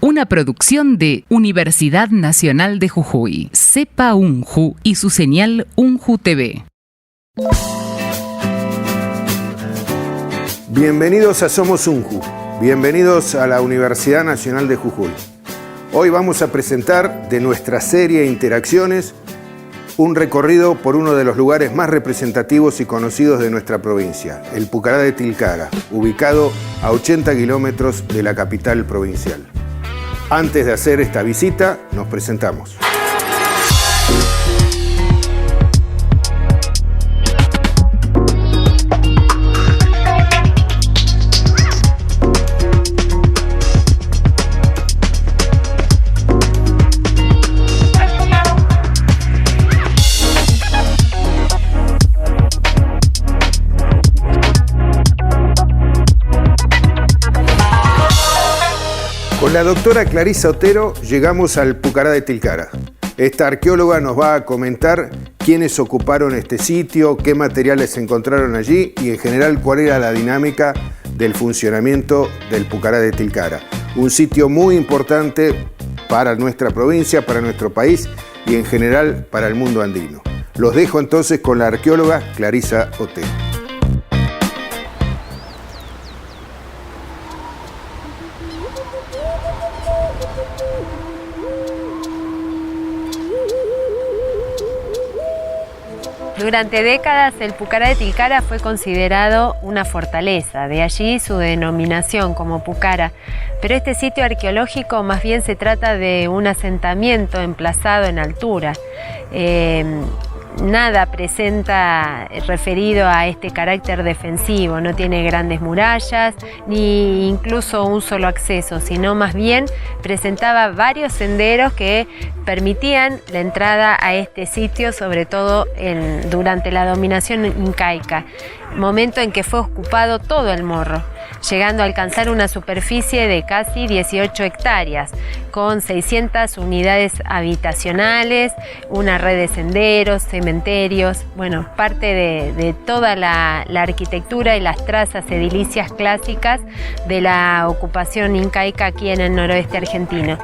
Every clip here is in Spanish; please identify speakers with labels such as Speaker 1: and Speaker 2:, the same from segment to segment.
Speaker 1: una producción de Universidad Nacional de Jujuy, CEPA UNJU y su señal UNJU TV.
Speaker 2: Bienvenidos a Somos UNJU, bienvenidos a la Universidad Nacional de Jujuy. Hoy vamos a presentar de nuestra serie Interacciones un recorrido por uno de los lugares más representativos y conocidos de nuestra provincia, el Pucará de Tilcara, ubicado a 80 kilómetros de la capital provincial. Antes de hacer esta visita, nos presentamos. Con la doctora Clarisa Otero llegamos al Pucará de Tilcara. Esta arqueóloga nos va a comentar quiénes ocuparon este sitio, qué materiales se encontraron allí y en general cuál era la dinámica del funcionamiento del Pucará de Tilcara. Un sitio muy importante para nuestra provincia, para nuestro país y en general para el mundo andino. Los dejo entonces con la arqueóloga Clarisa Otero.
Speaker 3: Durante décadas el Pucará de Tilcara fue considerado una fortaleza, de allí su denominación como Pucará. Pero este sitio arqueológico más bien se trata de un asentamiento emplazado en altura. Nada presenta referido a este carácter defensivo, no tiene grandes murallas ni incluso un solo acceso, sino más bien presentaba varios senderos que permitían la entrada a este sitio, sobre todo durante la dominación incaica, momento en que fue ocupado todo el morro, llegando a alcanzar una superficie de casi 18 hectáreas, con 600 unidades habitacionales, una red de senderos, cementerios, bueno, parte de toda la arquitectura y las trazas edilicias clásicas de la ocupación incaica aquí en el noroeste argentino.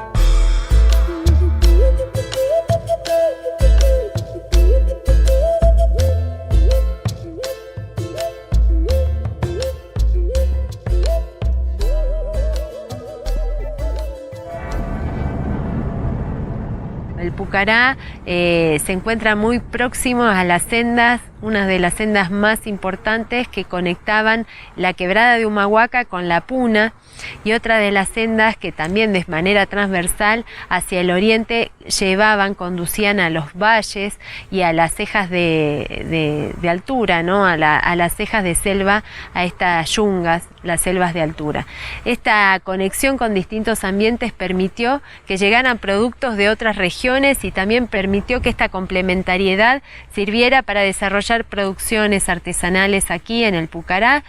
Speaker 3: El Pucará se encuentra muy próximo a las sendas, una de las sendas más importantes que conectaban la quebrada de Humahuaca con la Puna, y otra de las sendas que también de manera transversal hacia el oriente conducían a los valles y a las cejas de altura, ¿no? a las cejas de selva, a estas yungas, las selvas de altura. Esta conexión con distintos ambientes permitió que llegaran productos de otras regiones y también permitió que esta complementariedad sirviera para desarrollar producciones artesanales aquí en el Pucará.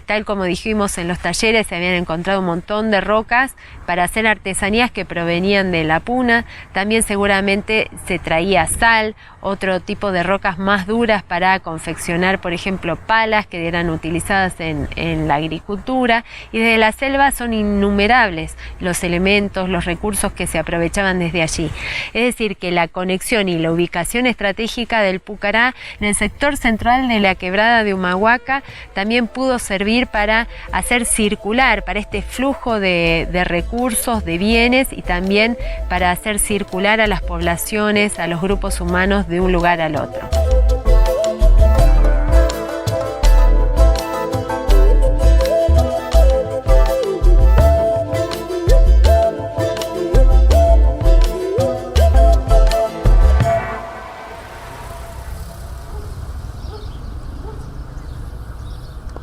Speaker 3: Tal como dijimos en los talleres, se habían encontrado un montón de rocas para hacer artesanías que provenían de la Puna. También seguramente se traía sal, otro tipo de rocas más duras para confeccionar, por ejemplo, palas que eran utilizadas en la agricultura, y desde la selva son innumerables los elementos, los recursos que se aprovechaban desde allí. Es decir, que la conexión y la ubicación estratégica del Pucará en el sector central de la quebrada de Humahuaca también pudo servir para hacer circular, para este flujo de recursos, de bienes, y también para hacer circular a las poblaciones, a los grupos humanos de un lugar al otro.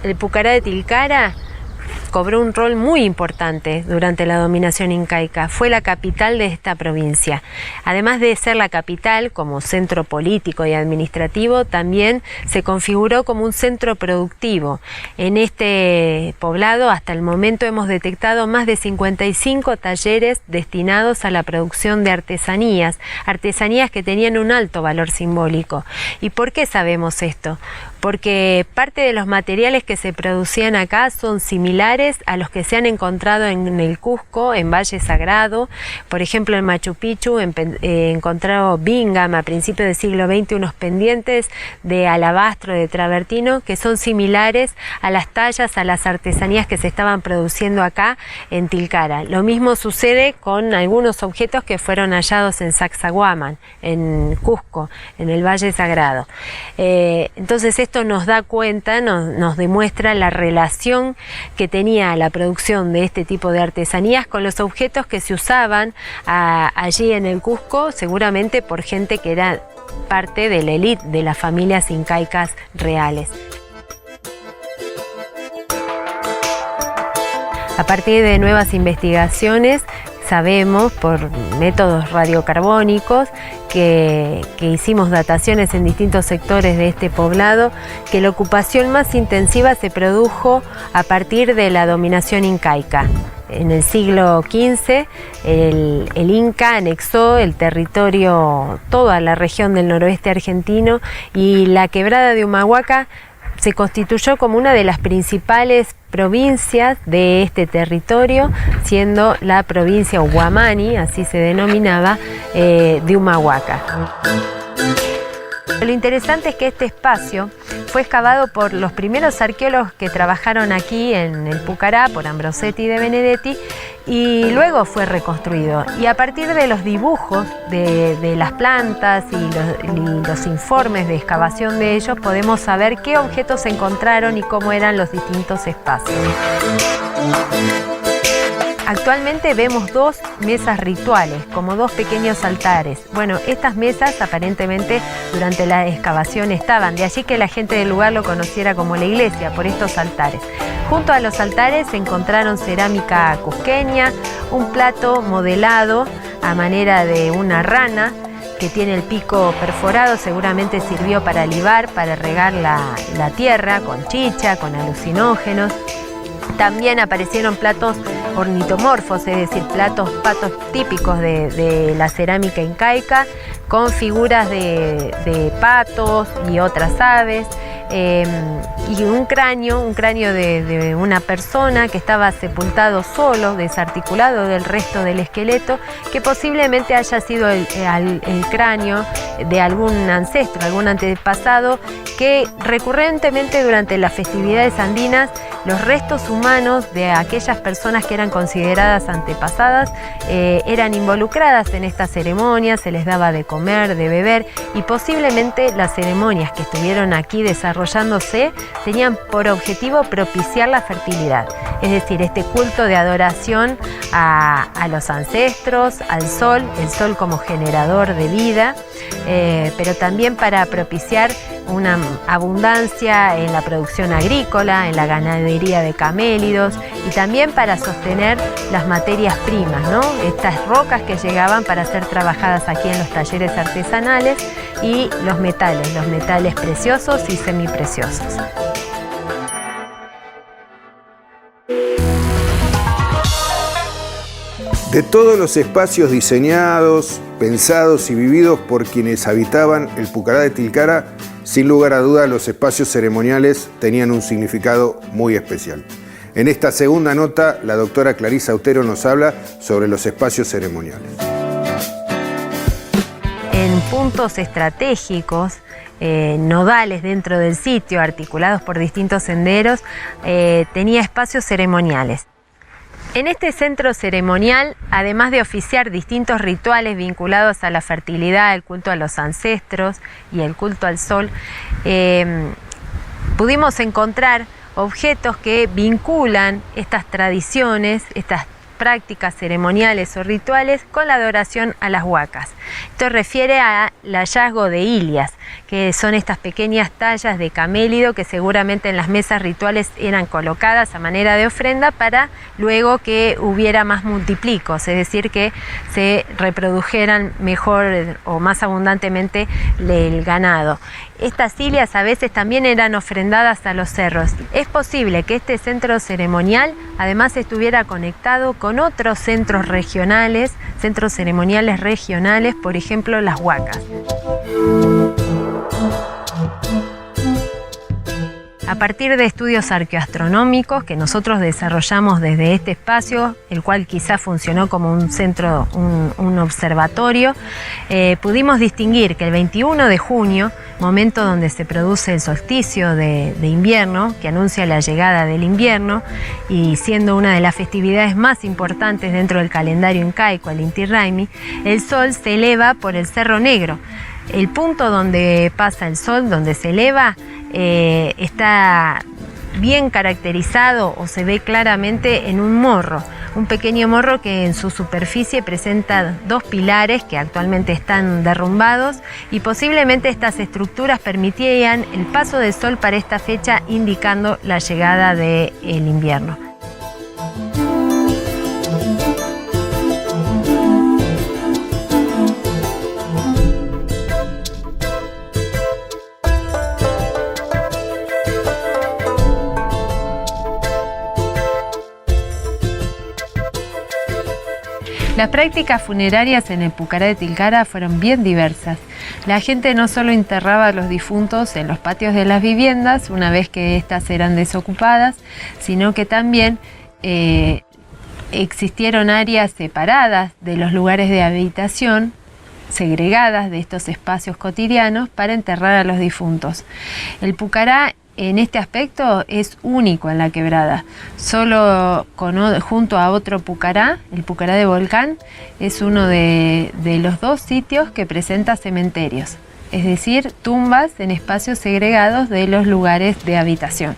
Speaker 3: El Pucará de Tilcara cobró un rol muy importante durante la dominación incaica. Fue la capital de esta provincia. Además de ser la capital como centro político y administrativo, también se configuró como un centro productivo. En este poblado, hasta el momento, hemos detectado más de 55 talleres destinados a la producción de artesanías que tenían un alto valor simbólico. ¿Y por qué sabemos esto? Porque parte de los materiales que se producían acá son similares similares a los que se han encontrado en el Cusco, en Valle Sagrado. Por ejemplo, en Machu Picchu encontró Bingham a principios del siglo XX unos pendientes de alabastro, de travertino, que son similares a las tallas, a las artesanías que se estaban produciendo acá en Tilcara. Lo mismo sucede con algunos objetos que fueron hallados en Sacsayhuaman, en Cusco, en el Valle Sagrado. Entonces esto nos da cuenta, nos demuestra la relación que tenía la producción de este tipo de artesanías con los objetos que se usaban allí en el Cusco, seguramente por gente que era parte de la élite de las familias incaicas reales. A partir de nuevas investigaciones, sabemos por métodos radiocarbónicos que hicimos dataciones en distintos sectores de este poblado, que la ocupación más intensiva se produjo a partir de la dominación incaica. En el siglo XV el Inca anexó el territorio, toda la región del noroeste argentino, y la quebrada de Humahuaca se constituyó como una de las principales provincias de este territorio, siendo la provincia Huamani, así se denominaba, de Humahuaca. Lo interesante es que este espacio fue excavado por los primeros arqueólogos que trabajaron aquí en el Pucará, por Ambrosetti de Benedetti, y luego fue reconstruido. Y a partir de los dibujos de las plantas y los informes de excavación de ellos, podemos saber qué objetos se encontraron y cómo eran los distintos espacios. Actualmente vemos dos mesas rituales, como dos pequeños altares. Bueno, estas mesas aparentemente durante la excavación estaban, de allí que la gente del lugar lo conociera como la iglesia, por estos altares. Junto a los altares se encontraron cerámica cusqueña, un plato modelado a manera de una rana que tiene el pico perforado, seguramente sirvió para libar, para regar la tierra con chicha, con alucinógenos. También aparecieron platos ornitomorfos, es decir, patos típicos de la cerámica incaica, con figuras de patos y otras aves, y un cráneo de una persona que estaba sepultado solo, desarticulado del resto del esqueleto, que posiblemente haya sido el cráneo de algún ancestro, algún antepasado, que recurrentemente durante las festividades andinas los restos humanos de aquellas personas que eran consideradas antepasadas eran involucradas en estas ceremonias, se les daba de comer, de beber, y posiblemente las ceremonias que estuvieron aquí desarrollándose tenían por objetivo propiciar la fertilidad, es decir, este culto de adoración a los ancestros, al sol, el sol como generador de vida, pero también para propiciar una abundancia en la producción agrícola, en la ganadería de camélidos, y también para sostener las materias primas, ¿no? Estas rocas que llegaban para ser trabajadas aquí en los talleres artesanales, y los metales preciosos y semipreciosos.
Speaker 2: De todos los espacios diseñados, pensados y vividos por quienes habitaban el Pucará de Tilcara, sin lugar a duda los espacios ceremoniales tenían un significado muy especial. En esta segunda nota, la doctora Clarisa Otero nos habla sobre los espacios ceremoniales.
Speaker 3: En puntos estratégicos, nodales dentro del sitio, articulados por distintos senderos, tenía espacios ceremoniales. En este centro ceremonial, además de oficiar distintos rituales vinculados a la fertilidad, el culto a los ancestros y el culto al sol, pudimos encontrar objetos que vinculan estas tradiciones, estas prácticas ceremoniales o rituales con la adoración a las huacas. Esto refiere al hallazgo de ilias, que son estas pequeñas tallas de camélido que seguramente en las mesas rituales eran colocadas a manera de ofrenda para luego que hubiera más multiplicos, es decir, que se reprodujeran mejor o más abundantemente el ganado. Estas ilias a veces también eran ofrendadas a los cerros. Es posible que este centro ceremonial además estuviera conectado con otros centros regionales, centros ceremoniales regionales, por ejemplo las huacas. A partir de estudios arqueoastronómicos que nosotros desarrollamos desde este espacio, el cual quizá funcionó como un centro, un observatorio, pudimos distinguir que el 21 de junio, momento donde se produce el solsticio de invierno, que anuncia la llegada del invierno, y siendo una de las festividades más importantes dentro del calendario incaico, el Inti Raymi, el sol se eleva por el Cerro Negro. El punto donde pasa el sol, donde se eleva, está bien caracterizado o se ve claramente en un morro, un pequeño morro que en su superficie presenta dos pilares que actualmente están derrumbados, y posiblemente estas estructuras permitían el paso del sol para esta fecha, indicando la llegada del invierno. Las prácticas funerarias en el Pucará de Tilcara fueron bien diversas. La gente no solo enterraba a los difuntos en los patios de las viviendas una vez que éstas eran desocupadas, sino que también existieron áreas separadas de los lugares de habitación, segregadas de estos espacios cotidianos para enterrar a los difuntos. El Pucará en este aspecto es único en la quebrada. Solo junto a otro Pucará, el Pucará de Volcán, es uno de los dos sitios que presenta cementerios, es decir, tumbas en espacios segregados de los lugares de habitación.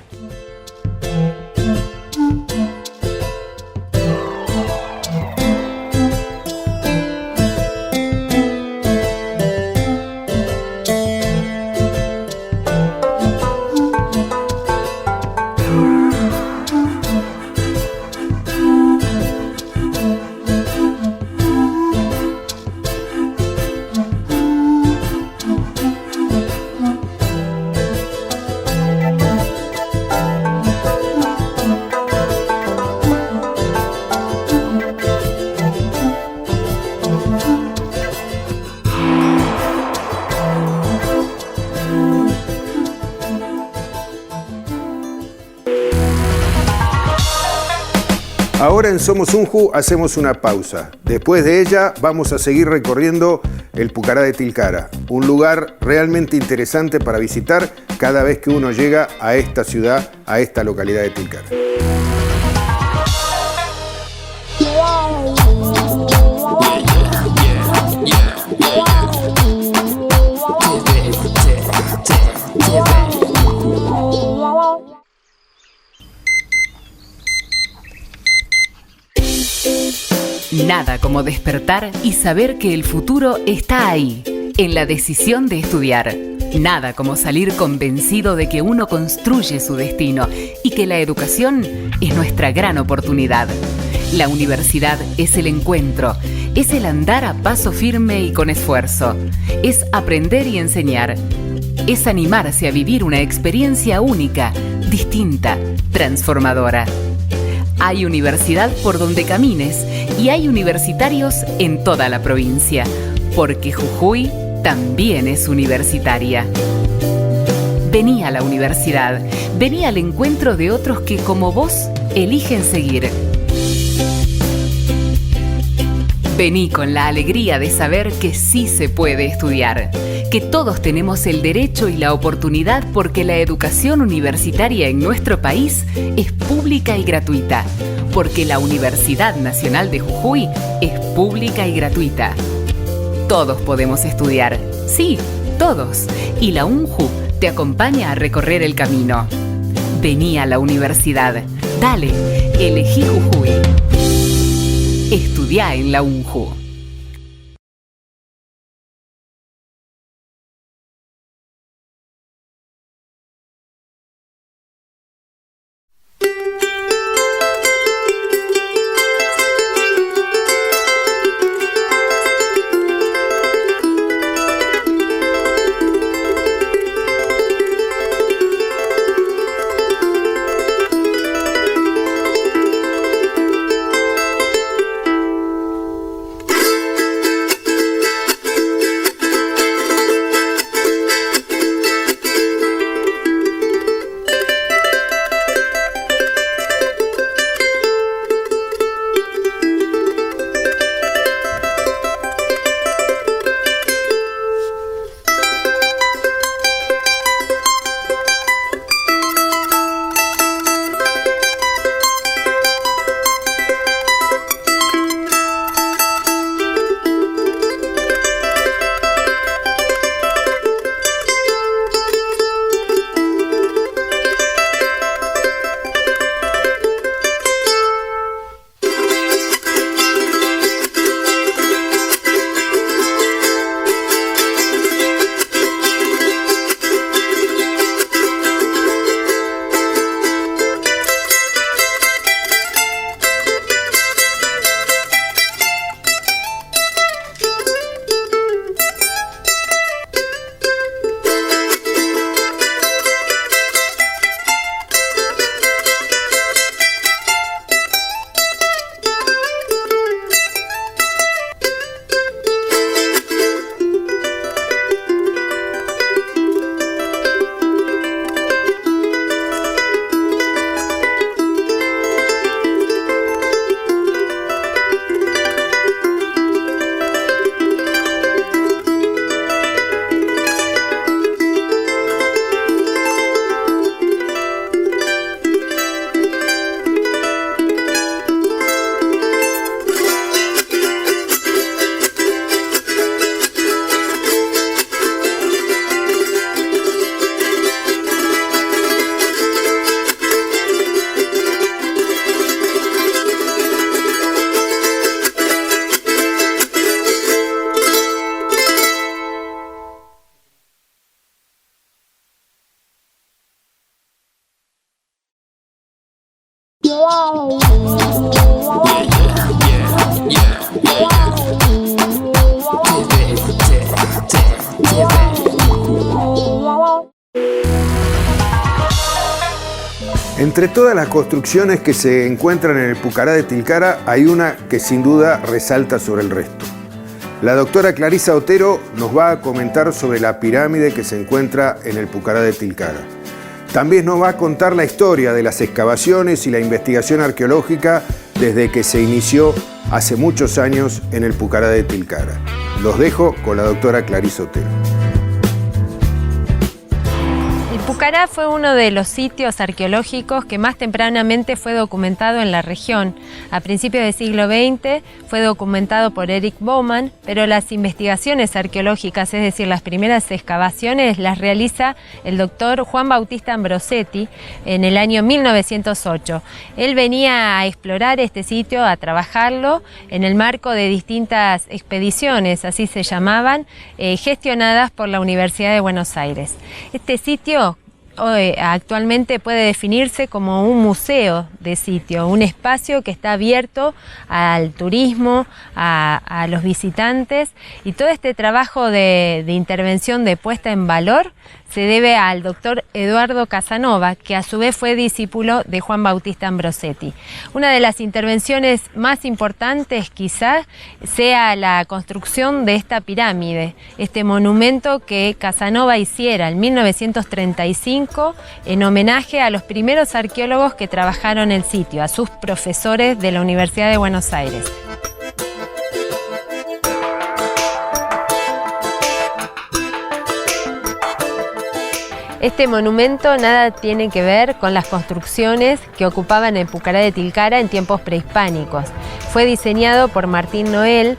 Speaker 2: Ahora en Somos Unju hacemos una pausa. Después de ella vamos a seguir recorriendo el Pucará de Tilcara, un lugar realmente interesante para visitar cada vez que uno llega a esta ciudad, a esta localidad de Tilcara.
Speaker 1: Nada como despertar y saber que el futuro está ahí, en la decisión de estudiar. Nada como salir convencido de que uno construye su destino y que la educación es nuestra gran oportunidad. La universidad es el encuentro, es el andar a paso firme y con esfuerzo, es aprender y enseñar, es animarse a vivir una experiencia única, distinta, transformadora. Hay universidad por donde camines y hay universitarios en toda la provincia, porque Jujuy también es universitaria. Vení a la universidad, vení al encuentro de otros que, como vos, eligen seguir. Vení con la alegría de saber que sí se puede estudiar, que todos tenemos el derecho y la oportunidad porque la educación universitaria en nuestro país es pública y gratuita, porque la Universidad Nacional de Jujuy es pública y gratuita. Todos podemos estudiar, sí, todos, y la UNJU te acompaña a recorrer el camino. Vení a la universidad, dale, elegí Jujuy. Estudiá en la UNJU.
Speaker 2: Entre todas las construcciones que se encuentran en el Pucará de Tilcara, hay una que sin duda resalta sobre el resto. La doctora Clarisa Otero nos va a comentar sobre la pirámide que se encuentra en el Pucará de Tilcara. También nos va a contar la historia de las excavaciones y la investigación arqueológica desde que se inició hace muchos años en el Pucará de Tilcara. Los dejo con la doctora Clarisa Otero.
Speaker 3: El Pucará fue uno de los sitios arqueológicos que más tempranamente fue documentado en la región. A principios del siglo XX fue documentado por Erich Baumann, pero las investigaciones arqueológicas, es decir, las primeras excavaciones, las realiza el doctor Juan Bautista Ambrosetti en el año 1908. Él venía a explorar este sitio, a trabajarlo en el marco de distintas expediciones, así se llamaban, gestionadas por la Universidad de Buenos Aires. Este sitio actualmente puede definirse como un museo de sitio, un espacio que está abierto al turismo, a los visitantes, y todo este trabajo de intervención, de puesta en valor, se debe al doctor Eduardo Casanova, que a su vez fue discípulo de Juan Bautista Ambrosetti. Una de las intervenciones más importantes quizás sea la construcción de esta pirámide, este monumento que Casanova hiciera en 1935 en homenaje a los primeros arqueólogos que trabajaron en el sitio, a sus profesores de la Universidad de Buenos Aires. Este monumento nada tiene que ver con las construcciones que ocupaban el Pucará de Tilcara en tiempos prehispánicos. Fue diseñado por Martín Noel,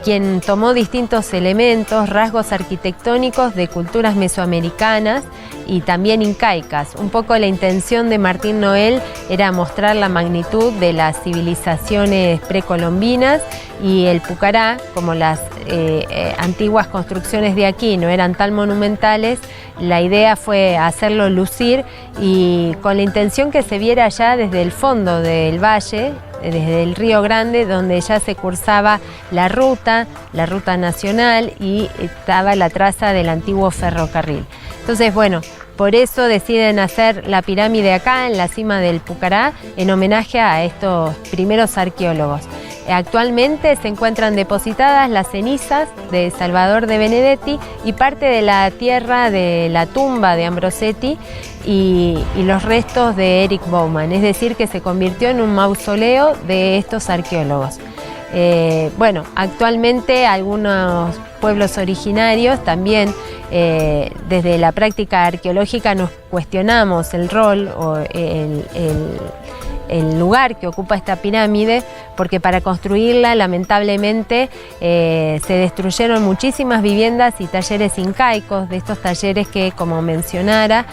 Speaker 3: quien tomó distintos elementos, rasgos arquitectónicos de culturas mesoamericanas y también incaicas. Un poco la intención de Martín Noel era mostrar la magnitud de las civilizaciones precolombinas, y el Pucará, como las antiguas construcciones de aquí no eran tan monumentales, la idea fue hacerlo lucir, y con la intención que se viera ya desde el fondo del valle, desde el Río Grande, donde ya se cursaba la ruta nacional, y estaba la traza del antiguo ferrocarril. Entonces, bueno, por eso deciden hacer la pirámide acá, en la cima del Pucará, en homenaje a estos primeros arqueólogos. Actualmente se encuentran depositadas las cenizas de Salvador de Benedetti y parte de la tierra de la tumba de Ambrosetti y los restos de Erich Baumann, es decir, que se convirtió en un mausoleo de estos arqueólogos. Bueno, actualmente algunos pueblos originarios también desde la práctica arqueológica nos cuestionamos el rol o el lugar que ocupa esta pirámide, porque para construirla lamentablemente se destruyeron muchísimas viviendas y talleres incaicos, de estos talleres que, como mencionara,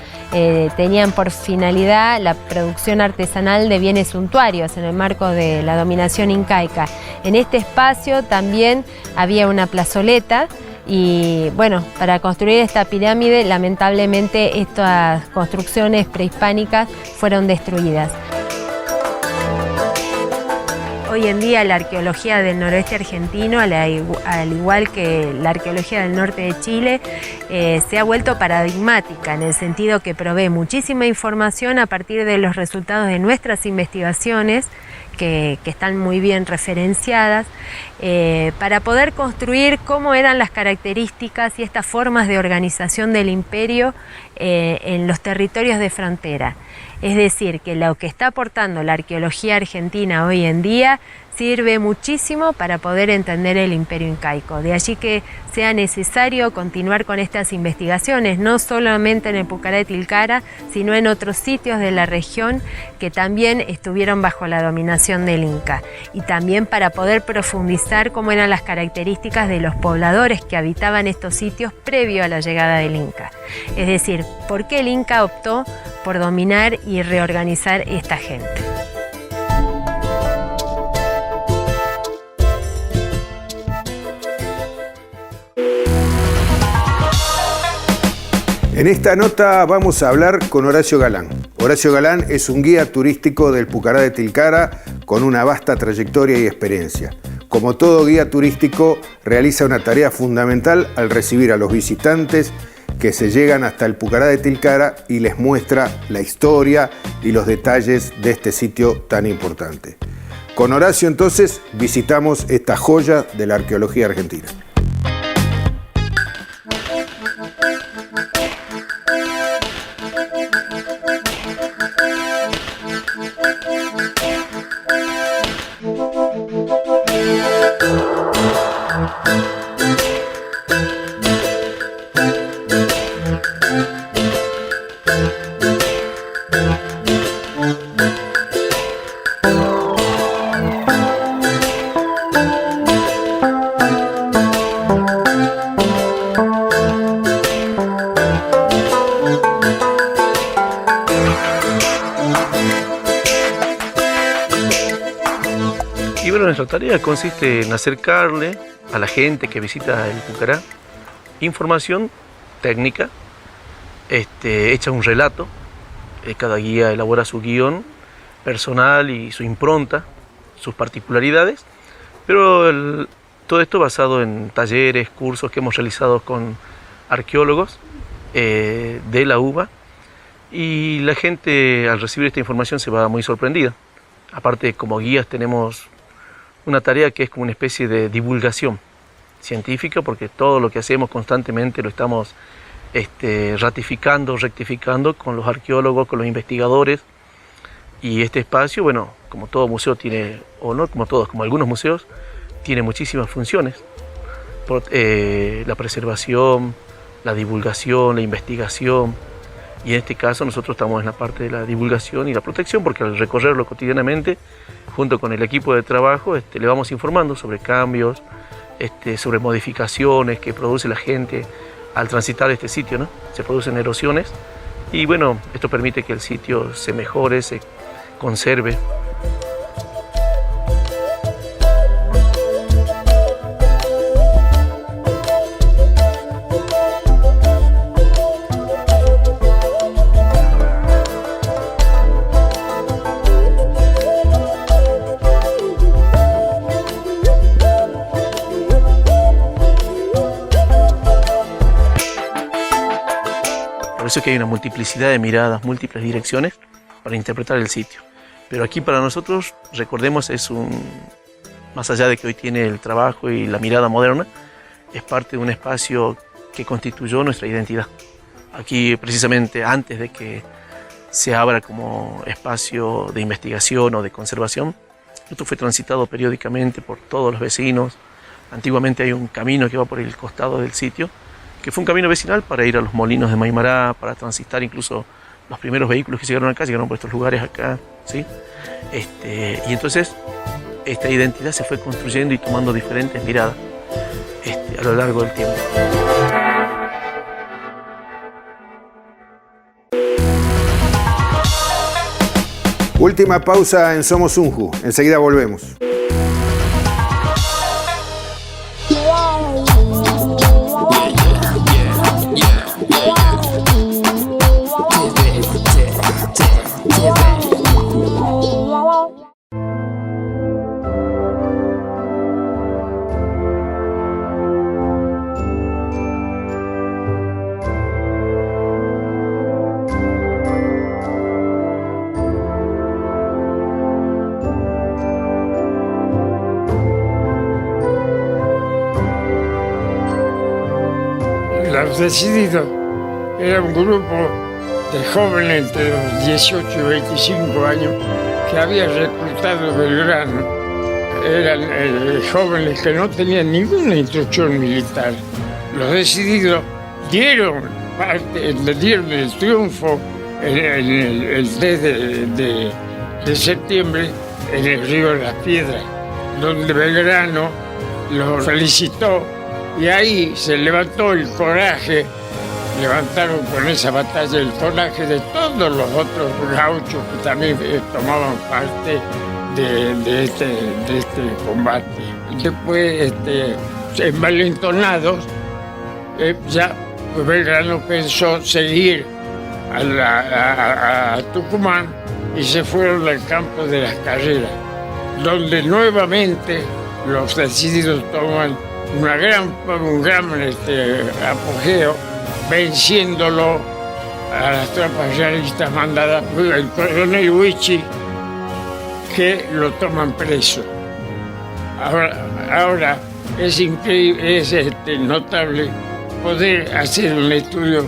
Speaker 3: tenían por finalidad la producción artesanal de bienes suntuarios en el marco de la dominación incaica. En este espacio también había una plazoleta, y bueno, para construir esta pirámide lamentablemente estas construcciones prehispánicas fueron destruidas. Hoy en día la arqueología del noroeste argentino, al igual que la arqueología del norte de Chile, se ha vuelto paradigmática, en el sentido que provee muchísima información a partir de los resultados de nuestras investigaciones, que están muy bien referenciadas, para poder construir cómo eran las características y estas formas de organización del imperio en los territorios de frontera. Es decir, que lo que está aportando la arqueología argentina hoy en día sirve muchísimo para poder entender el imperio incaico. De allí que sea necesario continuar con estas investigaciones, no solamente en el Pucará de Tilcara, sino en otros sitios de la región que también estuvieron bajo la dominación del Inca. Y también para poder profundizar cómo eran las características de los pobladores que habitaban estos sitios previo a la llegada del Inca. Es decir, por qué el Inca optó por dominar y reorganizar esta gente.
Speaker 2: En esta nota vamos a hablar con Horacio Galán. Horacio Galán es un guía turístico del Pucará de Tilcara con una vasta trayectoria y experiencia. Como todo guía turístico, realiza una tarea fundamental al recibir a los visitantes que se llegan hasta el Pucará de Tilcara y les muestra la historia y los detalles de este sitio tan importante. Con Horacio, entonces, visitamos esta joya de la arqueología argentina.
Speaker 4: Y bueno, nuestra tarea consiste en acercarle a la gente que visita el Pucará información técnica, hecha un relato. Cada guía elabora su guión personal y su impronta, sus particularidades, pero todo esto basado en talleres, cursos que hemos realizado con arqueólogos de la UBA, y la gente al recibir esta información se va muy sorprendida. Aparte, como guías tenemos una tarea que es como una especie de divulgación científica, porque todo lo que hacemos constantemente lo estamos ratificando, rectificando con los arqueólogos, con los investigadores. Y este espacio, bueno, como todo museo tiene, o no como todos, como algunos museos, tiene muchísimas funciones. La preservación, la divulgación, la investigación. Y en este caso nosotros estamos en la parte de la divulgación y la protección, porque al recorrerlo cotidianamente, junto con el equipo de trabajo, le vamos informando sobre cambios, sobre modificaciones que produce la gente al transitar este sitio, ¿no? Se producen erosiones y bueno, esto permite que el sitio se mejore, se conserve. Por eso es que hay una multiplicidad de miradas, múltiples direcciones para interpretar el sitio. Pero aquí para nosotros, recordemos, más allá de que hoy tiene el trabajo y la mirada moderna, es parte de un espacio que constituyó nuestra identidad. Aquí precisamente antes de que se abra como espacio de investigación o de conservación, esto fue transitado periódicamente por todos los vecinos. Antiguamente hay un camino que va por el costado del sitio, que fue un camino vecinal para ir a los molinos de Maimará, para transitar incluso los primeros vehículos que llegaron acá, llegaron por estos lugares acá, ¿sí? Y entonces esta identidad se fue construyendo y tomando diferentes miradas a lo largo del tiempo.
Speaker 2: Última pausa en Somos Unju. Enseguida volvemos.
Speaker 5: Los Decididos era un grupo de jóvenes entre los 18 y 25 años que había reclutado Belgrano. Eran jóvenes que no tenían ninguna instrucción militar. Los Decididos dieron el triunfo el 3 de septiembre en el Río de las Piedras, donde Belgrano los felicitó. Y ahí se levantó el coraje, levantaron con esa batalla el coraje de todos los otros gauchos que también tomaban parte de este combate. Después, envalentonados, ya Belgrano pensó seguir a Tucumán y se fueron al campo de las Carreras, donde nuevamente los Decididos toman un gran apogeo venciéndolo a las tropas realistas mandadas por el coronel Huichi, que lo toman preso. Ahora es increíble, es notable poder hacer un estudio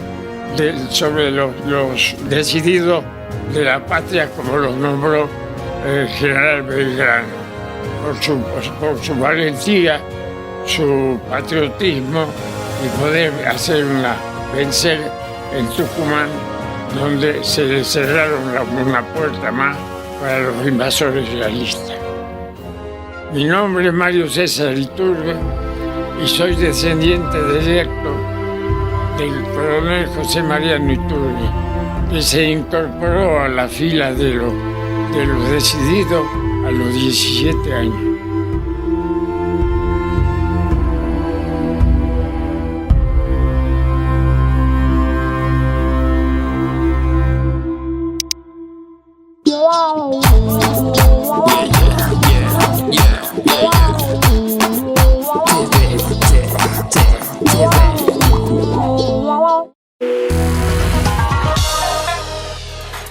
Speaker 5: sobre los decididos de la patria, como los nombró el general Belgrano, por su valentía, su patriotismo y poder vencer en Tucumán, donde se le cerraron una puerta más para los invasores realistas. Mi nombre es Mario César Iturbe y soy descendiente directo del coronel José Mariano Iturbe, que se incorporó a la fila de los decididos a los 17 años.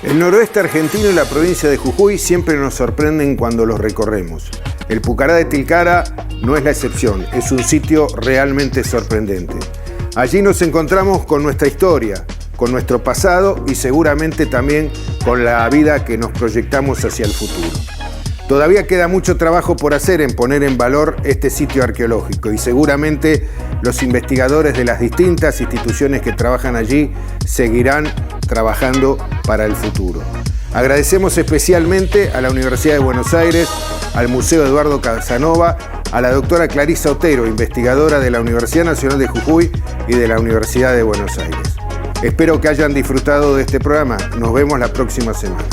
Speaker 2: El noroeste argentino y la provincia de Jujuy siempre nos sorprenden cuando los recorremos. El Pucará de Tilcara no es la excepción, es un sitio realmente sorprendente. Allí nos encontramos con nuestra historia, con nuestro pasado y seguramente también con la vida que nos proyectamos hacia el futuro. Todavía queda mucho trabajo por hacer en poner en valor este sitio arqueológico y seguramente los investigadores de las distintas instituciones que trabajan allí seguirán trabajando para el futuro. Agradecemos especialmente a la Universidad de Buenos Aires, al Museo Eduardo Casanova, a la doctora Clarisa Otero, investigadora de la Universidad Nacional de Jujuy y de la Universidad de Buenos Aires. Espero que hayan disfrutado de este programa. Nos vemos la próxima semana.